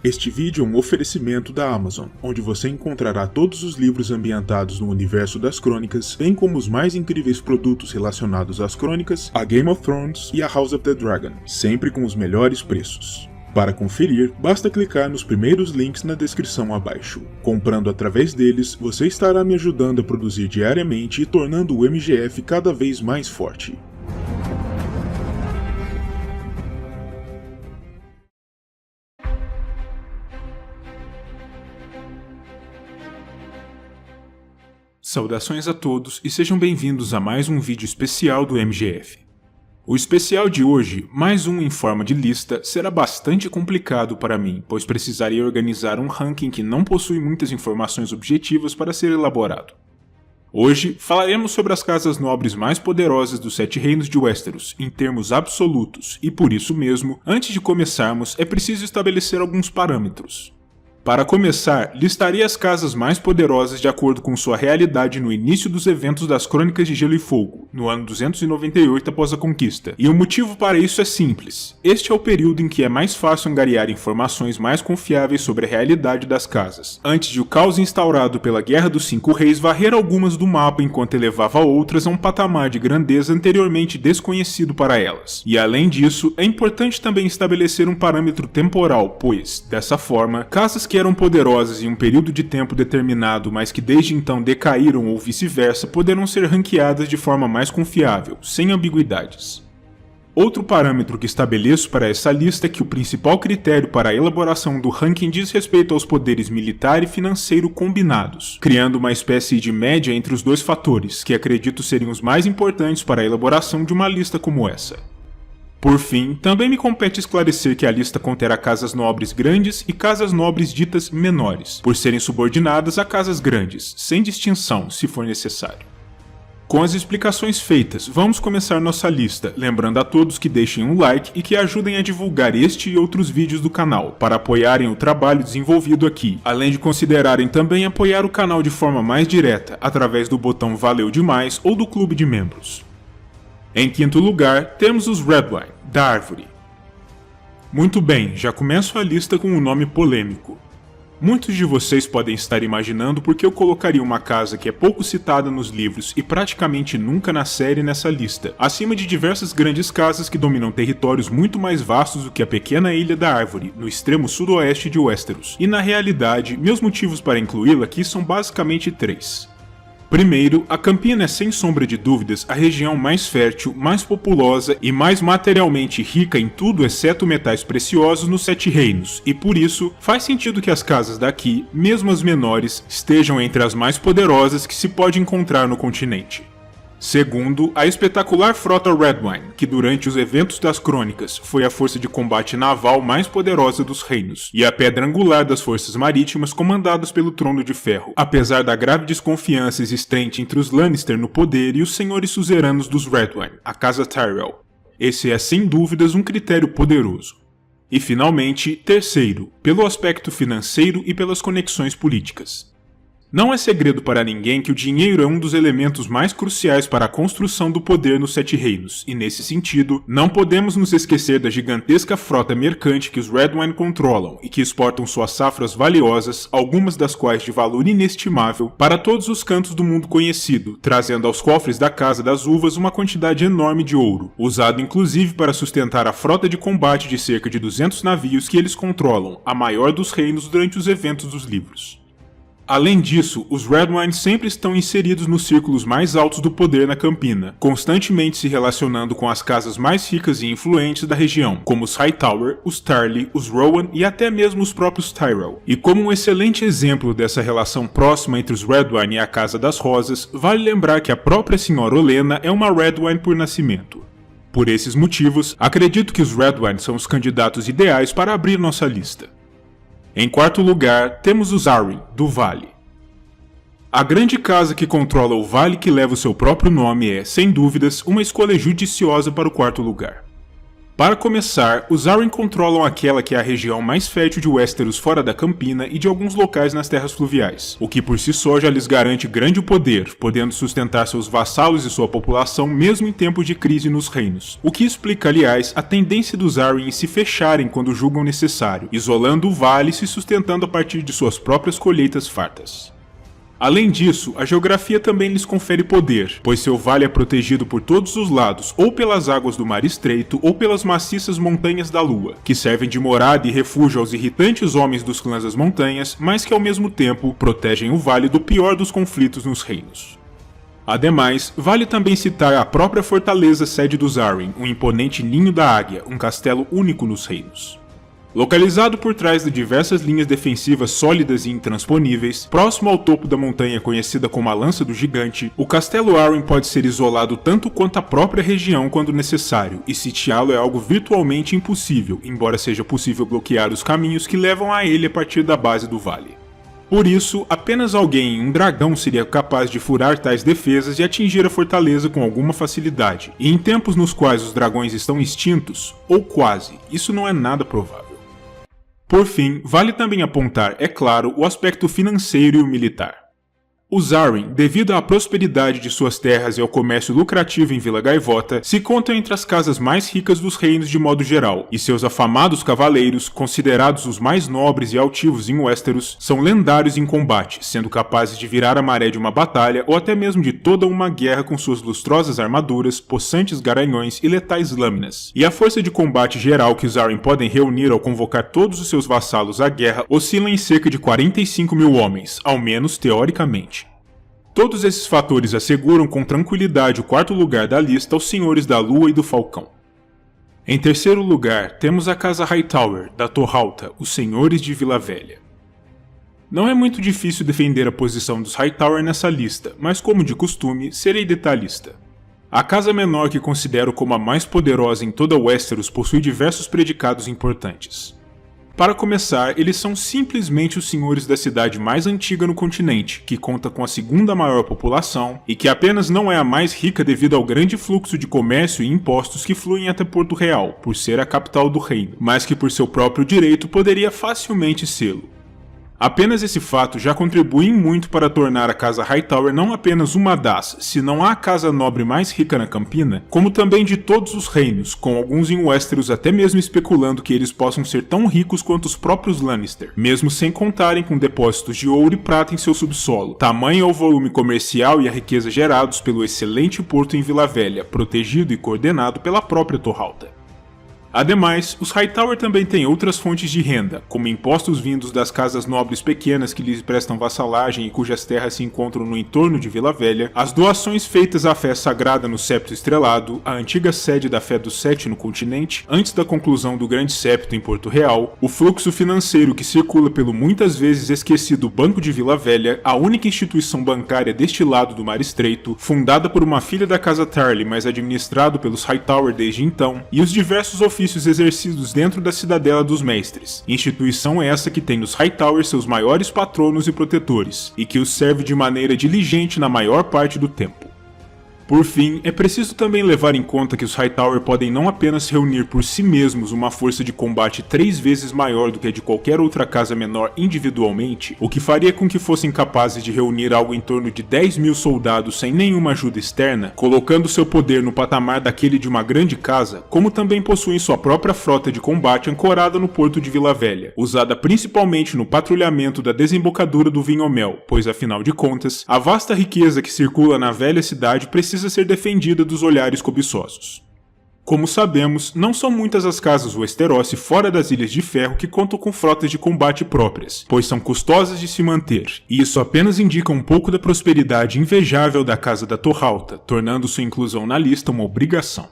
Este vídeo é um oferecimento da Amazon, onde você encontrará todos os livros ambientados no universo das crônicas, bem como os mais incríveis produtos relacionados às crônicas, a Game of Thrones e a House of the Dragon, sempre com os melhores preços. Para conferir, basta clicar nos primeiros links na descrição abaixo. Comprando através deles, você estará me ajudando a produzir diariamente e tornando o MGF cada vez mais forte. Saudações a todos e sejam bem-vindos a mais um vídeo especial do MGF. O especial de hoje, mais um em forma de lista, será bastante complicado para mim, pois precisaria organizar um ranking que não possui muitas informações objetivas para ser elaborado. Hoje, falaremos sobre as casas nobres mais poderosas dos 7 reinos de Westeros, em termos absolutos, e por isso mesmo, antes de começarmos, é preciso estabelecer alguns parâmetros. Para começar, listarei as casas mais poderosas de acordo com sua realidade no início dos eventos das Crônicas de Gelo e Fogo, no ano 298 após a conquista. E o motivo para isso é simples. Este é o período em que é mais fácil angariar informações mais confiáveis sobre a realidade das casas, antes de o caos instaurado pela Guerra dos 5 Reis varrer algumas do mapa enquanto elevava outras a um patamar de grandeza anteriormente desconhecido para elas. E além disso, é importante também estabelecer um parâmetro temporal, pois, dessa forma, casas que eram poderosas em um período de tempo determinado, mas que desde então decaíram ou vice-versa, poderão ser ranqueadas de forma mais confiável, sem ambiguidades. Outro parâmetro que estabeleço para essa lista é que o principal critério para a elaboração do ranking diz respeito aos poderes militar e financeiro combinados, criando uma espécie de média entre os dois fatores, que acredito seriam os mais importantes para a elaboração de uma lista como essa. Por fim, também me compete esclarecer que a lista conterá casas nobres grandes e casas nobres ditas menores, por serem subordinadas a casas grandes, sem distinção, se for necessário. Com as explicações feitas, vamos começar nossa lista, lembrando a todos que deixem um like e que ajudem a divulgar este e outros vídeos do canal, para apoiarem o trabalho desenvolvido aqui, além de considerarem também apoiar o canal de forma mais direta, através do botão Valeu Demais ou do clube de membros. Em quinto lugar, temos os Redwyne, da Árvore. Muito bem, já começo a lista com um nome polêmico. Muitos de vocês podem estar imaginando por que eu colocaria uma casa que é pouco citada nos livros e praticamente nunca na série nessa lista, acima de diversas grandes casas que dominam territórios muito mais vastos do que a pequena Ilha da Árvore, no extremo sudoeste de Westeros. E na realidade, meus motivos para incluí-la aqui são basicamente 3. Primeiro, a Campina é sem sombra de dúvidas a região mais fértil, mais populosa e mais materialmente rica em tudo exceto metais preciosos nos 7 reinos, e por isso, faz sentido que as casas daqui, mesmo as menores, estejam entre as mais poderosas que se pode encontrar no continente. Segundo, a espetacular frota Redwyne, que durante os eventos das crônicas foi a força de combate naval mais poderosa dos reinos, e a pedra angular das forças marítimas comandadas pelo Trono de Ferro, apesar da grave desconfiança existente entre os Lannister no poder e os senhores suzeranos dos Redwyne, a Casa Tyrell. Esse é sem dúvidas um critério poderoso. E finalmente, terceiro, pelo aspecto financeiro e pelas conexões políticas. Não é segredo para ninguém que o dinheiro é um dos elementos mais cruciais para a construção do poder nos 7 reinos, e nesse sentido, não podemos nos esquecer da gigantesca frota mercante que os Redwyne controlam e que exportam suas safras valiosas, algumas das quais de valor inestimável, para todos os cantos do mundo conhecido, trazendo aos cofres da Casa das Uvas uma quantidade enorme de ouro, usado inclusive para sustentar a frota de combate de cerca de 200 navios que eles controlam, a maior dos reinos durante os eventos dos livros. Além disso, os Redwyne sempre estão inseridos nos círculos mais altos do poder na Campina, constantemente se relacionando com as casas mais ricas e influentes da região, como os Hightower, os Tarly, os Rowan e até mesmo os próprios Tyrell. E como um excelente exemplo dessa relação próxima entre os Redwyne e a Casa das Rosas, vale lembrar que a própria Senhora Olenna é uma Redwyne por nascimento. Por esses motivos, acredito que os Redwyne são os candidatos ideais para abrir nossa lista. Em quarto lugar, temos os Arryn, do Vale. A grande casa que controla o vale que leva o seu próprio nome é, sem dúvidas, uma escolha judiciosa para o quarto lugar. Para começar, os Arryn controlam aquela que é a região mais fértil de Westeros fora da Campina e de alguns locais nas terras fluviais, o que por si só já lhes garante grande poder, podendo sustentar seus vassalos e sua população mesmo em tempos de crise nos reinos. O que explica, aliás, a tendência dos Arryn em se fecharem quando julgam necessário, isolando o vale e se sustentando a partir de suas próprias colheitas fartas. Além disso, a geografia também lhes confere poder, pois seu vale é protegido por todos os lados, ou pelas águas do Mar Estreito, ou pelas maciças montanhas da Lua, que servem de morada e refúgio aos irritantes homens dos clãs das montanhas, mas que ao mesmo tempo protegem o vale do pior dos conflitos nos reinos. Ademais, vale também citar a própria fortaleza sede dos Arryn, um imponente Ninho da Águia, um castelo único nos reinos. Localizado por trás de diversas linhas defensivas sólidas e intransponíveis, próximo ao topo da montanha conhecida como a Lança do Gigante, o Castelo Arryn pode ser isolado tanto quanto a própria região quando necessário, e sitiá-lo é algo virtualmente impossível, embora seja possível bloquear os caminhos que levam a ele a partir da base do vale. Por isso, apenas alguém em um dragão seria capaz de furar tais defesas e atingir a fortaleza com alguma facilidade, e em tempos nos quais os dragões estão extintos, ou quase, isso não é nada provável. Por fim, vale também apontar, é claro, o aspecto financeiro e o militar. Os Arryn, devido à prosperidade de suas terras e ao comércio lucrativo em Vila Gaivota, se contam entre as casas mais ricas dos reinos de modo geral, e seus afamados cavaleiros, considerados os mais nobres e altivos em Westeros, são lendários em combate, sendo capazes de virar a maré de uma batalha ou até mesmo de toda uma guerra com suas lustrosas armaduras, possantes garanhões e letais lâminas. E a força de combate geral que os Arryn podem reunir ao convocar todos os seus vassalos à guerra oscila em cerca de 45 mil homens, ao menos teoricamente. Todos esses fatores asseguram com tranquilidade o quarto lugar da lista aos Senhores da Lua e do Falcão. Em terceiro lugar, temos a Casa Hightower, da Torralta, os Senhores de Vila Velha. Não é muito difícil defender a posição dos Hightower nessa lista, mas como de costume, serei detalhista. A casa menor que considero como a mais poderosa em toda Westeros possui diversos predicados importantes. Para começar, eles são simplesmente os senhores da cidade mais antiga no continente, que conta com a segunda maior população e que apenas não é a mais rica devido ao grande fluxo de comércio e impostos que fluem até Porto Real, por ser a capital do reino, mas que por seu próprio direito poderia facilmente sê-lo. Apenas esse fato já contribui muito para tornar a Casa Hightower não apenas uma das, se não a casa nobre mais rica na Campina, como também de todos os reinos, com alguns em Westeros até mesmo especulando que eles possam ser tão ricos quanto os próprios Lannister, mesmo sem contarem com depósitos de ouro e prata em seu subsolo. Tamanho é o volume comercial e a riqueza gerados pelo excelente porto em Vila Velha, protegido e coordenado pela própria Torralta. Ademais, os Hightower também têm outras fontes de renda, como impostos vindos das casas nobres pequenas que lhes prestam vassalagem e cujas terras se encontram no entorno de Vila Velha, as doações feitas à fé sagrada no Septo Estrelado, a antiga sede da Fé do Sete no continente, antes da conclusão do Grande Septo em Porto Real, o fluxo financeiro que circula pelo muitas vezes esquecido Banco de Vila Velha, a única instituição bancária deste lado do Mar Estreito, fundada por uma filha da casa Tarly, mas administrado pelos Hightower desde então, e os diversos ofícios exercidos dentro da Cidadela dos Mestres, instituição essa que tem nos Hightower seus maiores patronos e protetores, e que os serve de maneira diligente na maior parte do tempo. Por fim, é preciso também levar em conta que os Hightower podem não apenas reunir por si mesmos uma força de combate 3 vezes maior do que a de qualquer outra casa menor individualmente, o que faria com que fossem capazes de reunir algo em torno de 10 mil soldados sem nenhuma ajuda externa, colocando seu poder no patamar daquele de uma grande casa, como também possuem sua própria frota de combate ancorada no porto de Vila Velha, usada principalmente no patrulhamento da desembocadura do Vinhomel, pois afinal de contas, a vasta riqueza que circula na velha cidade precisa ser defendida dos olhares cobiçosos. Como sabemos, não são muitas as casas Westerosi fora das Ilhas de Ferro que contam com frotas de combate próprias, pois são custosas de se manter, e isso apenas indica um pouco da prosperidade invejável da Casa da Torralta, tornando sua inclusão na lista uma obrigação.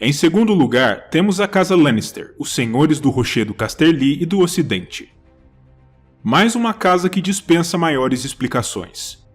Em segundo lugar, temos a Casa Lannister, os senhores do Rochedo Casterly e do Ocidente. Mais uma casa que dispensa maiores explicações.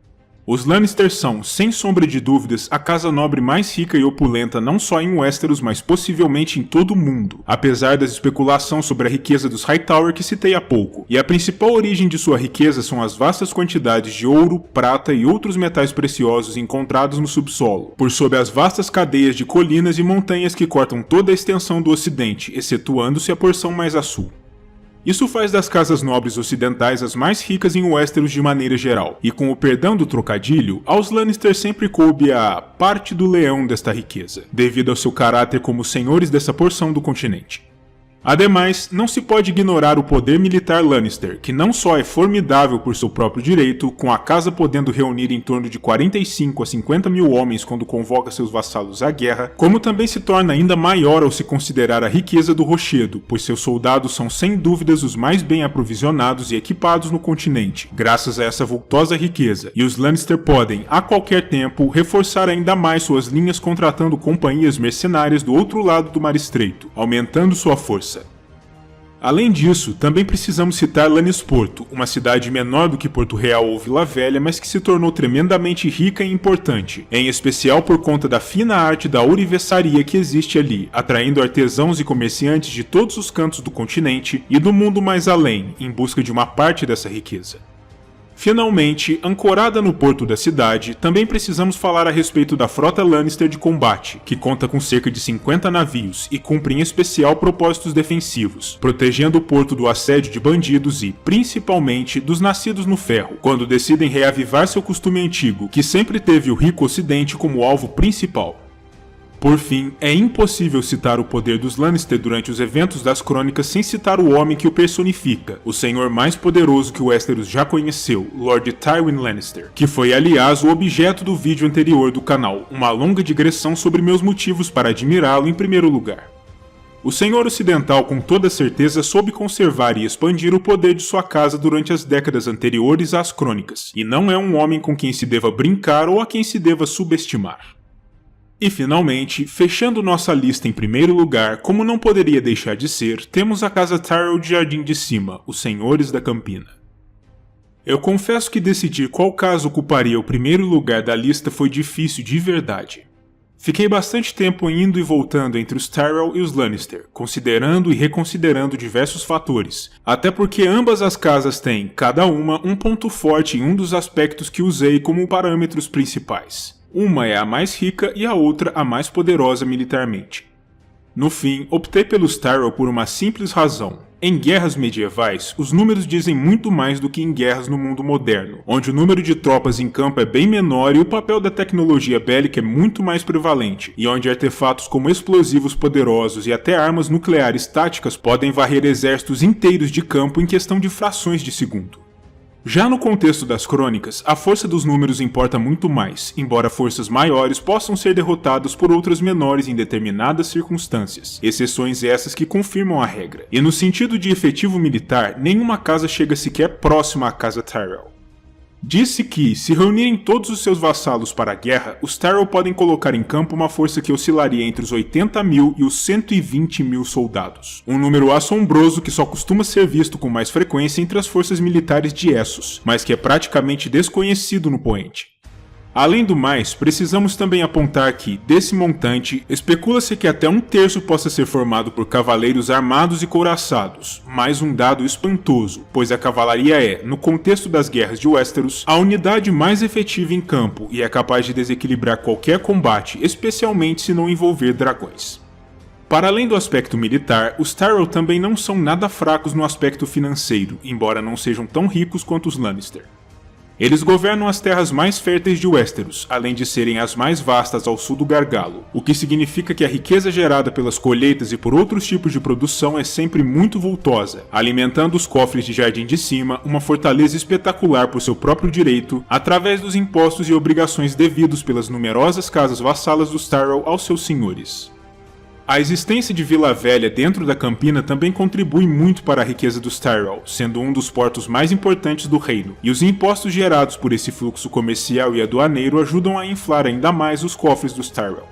Os Lannister são, sem sombra de dúvidas, a casa nobre mais rica e opulenta não só em Westeros, mas possivelmente em todo o mundo, apesar das especulações sobre a riqueza dos Hightower que citei há pouco, e a principal origem de sua riqueza são as vastas quantidades de ouro, prata e outros metais preciosos encontrados no subsolo, por sob as vastas cadeias de colinas e montanhas que cortam toda a extensão do ocidente, excetuando-se a porção mais a sul. Isso faz das casas nobres ocidentais as mais ricas em Westeros de maneira geral, e com o perdão do trocadilho, aos Lannister sempre coube a parte do leão desta riqueza, devido ao seu caráter como senhores dessa porção do continente. Ademais, não se pode ignorar o poder militar Lannister, que não só é formidável por seu próprio direito, com a casa podendo reunir em torno de 45 a 50 mil homens quando convoca seus vassalos à guerra, como também se torna ainda maior ao se considerar a riqueza do rochedo, pois seus soldados são sem dúvidas os mais bem aprovisionados e equipados no continente, graças a essa vultosa riqueza, e os Lannister podem, a qualquer tempo, reforçar ainda mais suas linhas contratando companhias mercenárias do outro lado do Mar Estreito, aumentando sua força. Além disso, também precisamos citar Lannisporto, uma cidade menor do que Porto Real ou Vila Velha, mas que se tornou tremendamente rica e importante, em especial por conta da fina arte da ourivesaria que existe ali, atraindo artesãos e comerciantes de todos os cantos do continente e do mundo mais além, em busca de uma parte dessa riqueza. Finalmente, ancorada no porto da cidade, também precisamos falar a respeito da frota Lannister de combate, que conta com cerca de 50 navios e cumpre em especial propósitos defensivos, protegendo o porto do assédio de bandidos e, principalmente, dos nascidos no ferro, quando decidem reavivar seu costume antigo, que sempre teve o rico ocidente como alvo principal. Por fim, é impossível citar o poder dos Lannister durante os eventos das crônicas sem citar o homem que o personifica, o senhor mais poderoso que Westeros já conheceu, Lord Tywin Lannister, que foi aliás o objeto do vídeo anterior do canal, uma longa digressão sobre meus motivos para admirá-lo em primeiro lugar. O senhor ocidental com toda certeza soube conservar e expandir o poder de sua casa durante as décadas anteriores às crônicas, e não é um homem com quem se deva brincar ou a quem se deva subestimar. E finalmente, fechando nossa lista em primeiro lugar, como não poderia deixar de ser, temos a casa Tyrell de Jardim de Cima, os Senhores da Campina. Eu confesso que decidir qual casa ocuparia o primeiro lugar da lista foi difícil de verdade. Fiquei bastante tempo indo e voltando entre os Tyrell e os Lannister, considerando e reconsiderando diversos fatores, até porque ambas as casas têm, cada uma, um ponto forte em um dos aspectos que usei como parâmetros principais. Uma é a mais rica e a outra a mais poderosa militarmente. No fim, optei pelos Tyrell por uma simples razão. Em guerras medievais, os números dizem muito mais do que em guerras no mundo moderno, onde o número de tropas em campo é bem menor e o papel da tecnologia bélica é muito mais prevalente, e onde artefatos como explosivos poderosos e até armas nucleares táticas podem varrer exércitos inteiros de campo em questão de frações de segundo. Já no contexto das crônicas, a força dos números importa muito mais, embora forças maiores possam ser derrotadas por outras menores em determinadas circunstâncias, exceções essas que confirmam a regra. E no sentido de efetivo militar, nenhuma casa chega sequer próxima à casa Tyrell. Disse que, se reunirem todos os seus vassalos para a guerra, os Tyrell podem colocar em campo uma força que oscilaria entre os 80 mil e os 120 mil soldados. Um número assombroso que só costuma ser visto com mais frequência entre as forças militares de Essos, mas que é praticamente desconhecido no poente. Além do mais, precisamos também apontar que, desse montante, especula-se que até um terço possa ser formado por cavaleiros armados e couraçados, mais um dado espantoso, pois a cavalaria é, no contexto das guerras de Westeros, a unidade mais efetiva em campo e é capaz de desequilibrar qualquer combate, especialmente se não envolver dragões. Para além do aspecto militar, os Tyrell também não são nada fracos no aspecto financeiro, embora não sejam tão ricos quanto os Lannister. Eles governam as terras mais férteis de Westeros, além de serem as mais vastas ao sul do Gargalo, o que significa que a riqueza gerada pelas colheitas e por outros tipos de produção é sempre muito vultosa, alimentando os cofres de Jardim de Cima, uma fortaleza espetacular por seu próprio direito, através dos impostos e obrigações devidos pelas numerosas casas vassalas dos Tyrell aos seus senhores. A existência de Vila Velha dentro da Campina também contribui muito para a riqueza dos Tyrell, sendo um dos portos mais importantes do reino, e os impostos gerados por esse fluxo comercial e aduaneiro ajudam a inflar ainda mais os cofres dos Tyrell.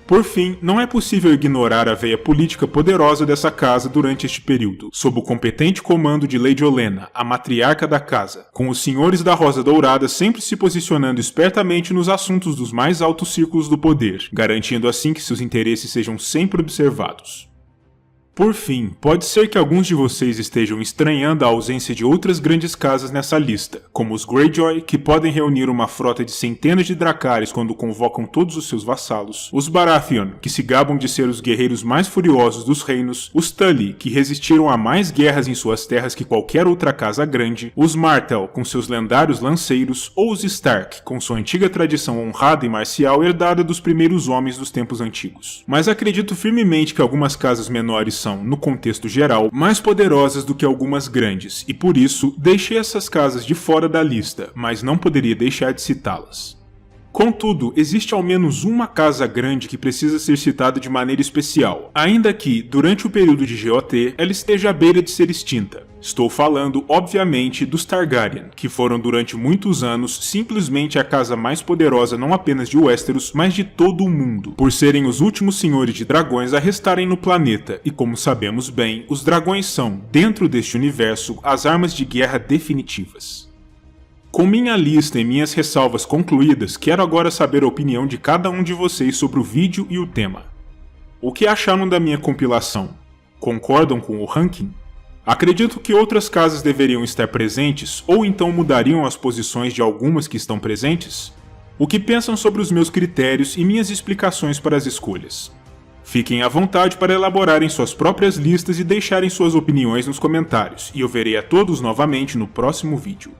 Por fim, não é possível ignorar a veia política poderosa dessa casa durante este período, sob o competente comando de Lady Olenna, a matriarca da casa, com os senhores da Rosa Dourada sempre se posicionando espertamente nos assuntos dos mais altos círculos do poder, garantindo assim que seus interesses sejam sempre observados. Por fim, pode ser que alguns de vocês estejam estranhando a ausência de outras grandes casas nessa lista, como os Greyjoy, que podem reunir uma frota de centenas de dracarys quando convocam todos os seus vassalos, os Baratheon, que se gabam de ser os guerreiros mais furiosos dos reinos, os Tully, que resistiram a mais guerras em suas terras que qualquer outra casa grande, os Martell, com seus lendários lanceiros, ou os Stark, com sua antiga tradição honrada e marcial herdada dos primeiros homens dos tempos antigos. Mas acredito firmemente que algumas casas menores são, no contexto geral, mais poderosas do que algumas grandes, e por isso deixei essas casas de fora da lista, mas não poderia deixar de citá-las. Contudo, existe ao menos uma casa grande que precisa ser citada de maneira especial, ainda que, durante o período de GOT, ela esteja à beira de ser extinta. Estou falando, obviamente, dos Targaryen, que foram durante muitos anos simplesmente a casa mais poderosa não apenas de Westeros, mas de todo o mundo, por serem os últimos senhores de dragões a restarem no planeta, e como sabemos bem, os dragões são, dentro deste universo, as armas de guerra definitivas. Com minha lista e minhas ressalvas concluídas, quero agora saber a opinião de cada um de vocês sobre o vídeo e o tema. O que acharam da minha compilação? Concordam com o ranking? Acredito que outras casas deveriam estar presentes ou então mudariam as posições de algumas que estão presentes? O que pensam sobre os meus critérios e minhas explicações para as escolhas? Fiquem à vontade para elaborarem suas próprias listas e deixarem suas opiniões nos comentários, e eu verei a todos novamente no próximo vídeo.